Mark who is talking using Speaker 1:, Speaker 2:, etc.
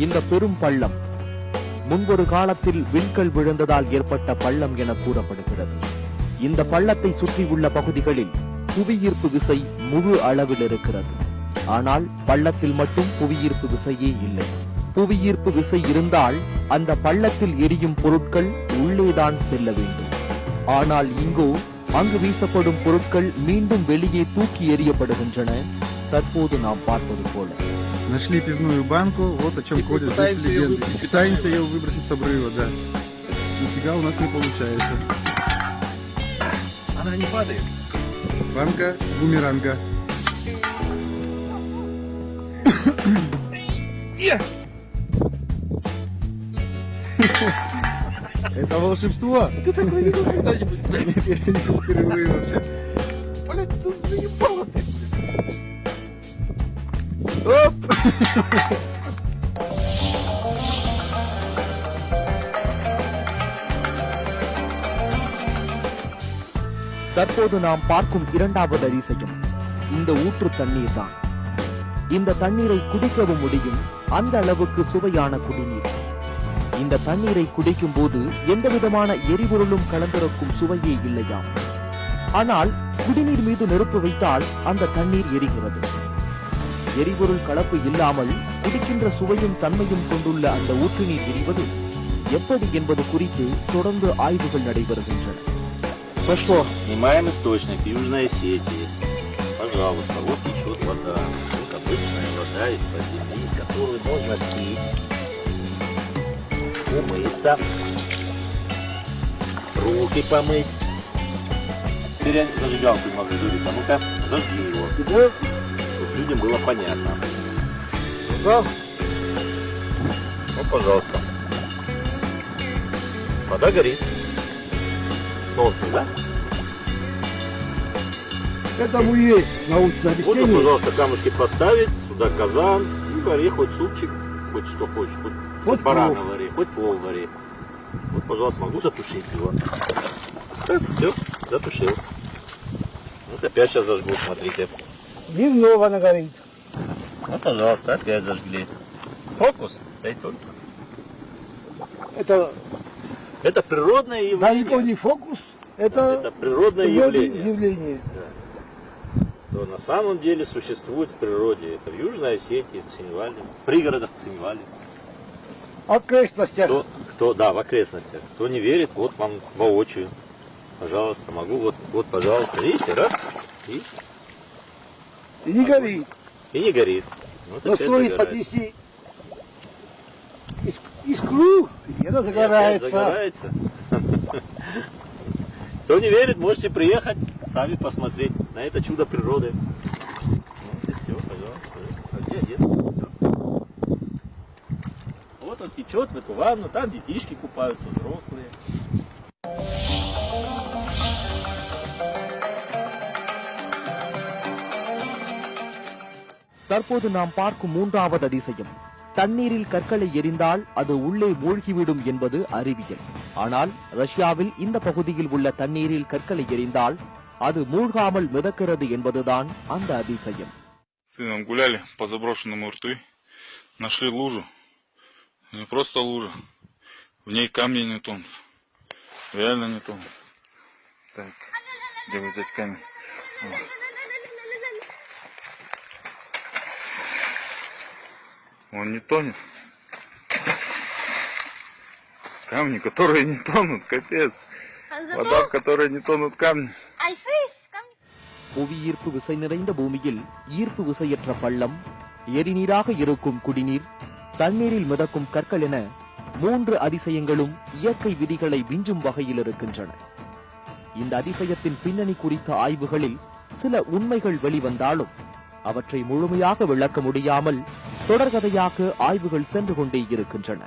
Speaker 1: இந்த பெரும் பள்ளம் முன்பொரு காலத்தில் விண்கல் விழுந்ததால் ஏற்பட்ட பள்ளம் என கூறப்படுகிறது. இந்த பள்ளத்தை சுற்றியுள்ள பகுதிகளில் புவியீர்ப்பு விசை முழு அளவில் இருக்கிறது. ஆனால் பள்ளத்தில் மட்டும் புவியீர்ப்பு விசையே இல்லை. புவியீர்ப்பு விசை இருந்தால் அந்த பள்ளத்தில் எரியும் பொருட்கள் உள்ளேதான் செல்ல வேண்டும். ஆனால் இங்கோ அங்கு வீசப்படும் பொருட்கள் மீண்டும் வெளியே தூக்கி எறியப்படுகின்றன. தற்போது நாம் பார்ப்பது போல.
Speaker 2: Нашли пивную банку, вот о чем ходят здесь легенды. Пытаемся ее выбросить с обрыва, да. Нифига у нас не получается.
Speaker 3: Она не падает.
Speaker 2: Банка бумеранга. Это волшебство?
Speaker 3: Ты такое видел когда-нибудь?
Speaker 2: Впервые вообще.
Speaker 3: Блядь, ты заебала ты.
Speaker 2: Оп!
Speaker 1: தற்போது நாம் பார்க்கும் இரண்டாவது அதிசயம் இந்த ஊற்று தண்ணீர் தான். இந்த தண்ணீரை குடிக்கவும் முடியும், அந்த அளவுக்கு சுவையான குடிநீர். இந்த தண்ணீரை குடிக்கும் போது எந்த விதமான எரிபொருளும் கலந்திருக்கும் சுவையே இல்லையாம். ஆனால் குடிநீர் மீது நெருப்பு வைத்தால் அந்த தண்ணீர் எரிகிறது. எரிபொருள் கலப்பு இல்லாமல் குடிக்கின்ற சுவையும் தன்மையும் கொண்டுள்ள அந்த ஊற்று நீர் எரிவது எப்படி என்பது குறித்து தொடர்ந்து ஆய்வுகள் நடைபெறுகின்றன.
Speaker 4: Пошло. Снимаем источник Южной Осетии. Пожалуйста, вот течет вода. Вот обычная вода из-под земли, которую можно пить, умыться, руки помыть. Теперь зажигалку не могу говорить. А ну-ка, зажги его. Чтобы людям было понятно. Вот, пожалуйста. Вода горит. Нонсенс, да?
Speaker 3: Этому есть научное
Speaker 4: Вот,
Speaker 3: объяснение.
Speaker 4: пожалуйста, камушки поставить, сюда казан, и вари хоть супчик, хоть что хочешь, хоть барана вари, хоть пол вари. Вот, пожалуйста, могу затушить его. Раз, все, затушил. Вот опять сейчас зажгу, смотрите.
Speaker 3: Дневного она горит.
Speaker 4: Вот, пожалуйста, опять зажгли. Фокус, дай только. Это природное явление.
Speaker 3: Далеко не фокус, это
Speaker 4: природное явление.
Speaker 3: явление.
Speaker 4: Да. То на самом деле существует в природе. Это в Южной Осетии, в Цинвале, в пригородах Цинвали.
Speaker 3: Окрестностях.
Speaker 4: Да, в окрестностях. Кто не верит, вот вам воочию. Пожалуйста, могу, вот, пожалуйста, видите, раз,
Speaker 3: И не горит.
Speaker 4: и не горит. Вот
Speaker 3: Но
Speaker 4: опять
Speaker 3: стоит
Speaker 4: загорается.
Speaker 3: поднести искру, и она
Speaker 4: И опять
Speaker 3: загорается.
Speaker 4: загорается. Кто не верит, можете приехать, сами посмотреть на это чудо природы. Вот и все, пожалуйста. А где один? Вот он течет в эту ванну, там детишки купаются, взрослые.
Speaker 1: தற்போது நாம் பார்க்கும் மூன்றாவது அதிசயம் தண்ணீரில் கற்களை எரிந்தால் அது உள்ளே மூழ்கிவிடும் என்பது அறிவியல். ஆனால் ரஷ்யாவில் இந்த பகுதியில் உள்ள தண்ணீரில் கற்களை எரிந்தால் அது மூழ்காமல் மிதக்கிறது என்பதுதான் அந்த அதிசயம்.
Speaker 5: Сыном гуляли по заброшенному рту, нашли лужу. Не просто лужа, в ней камни не тонут. Реально не тонут. Так, где взять камень? Вот. Он не тонет. Камни, которые не тонут, капец. Вода, в которой не тонут камни.
Speaker 1: புவியீர்ப்பு விசை நிறைந்த பூமியில் ஈர்ப்பு விசையற்ற பள்ளம், எரிநீராக இருக்கும் குடிநீர், தண்ணீரில் மிதக்கும் கற்கள் என 3 அதிசயங்களும் இயற்கை விதிகளை விஞ்சும் வகையில் இருக்கின்றன. இந்த அதிசயத்தின் பின்னணி குறித்த ஆய்வுகளில் சில உண்மைகள் வெளிவந்தாலும் அவற்றை முழுமையாக விளக்க முடியாமல் தொடர்கதையாக ஆய்வுகள் சென்று கொண்டே இருக்கின்றன.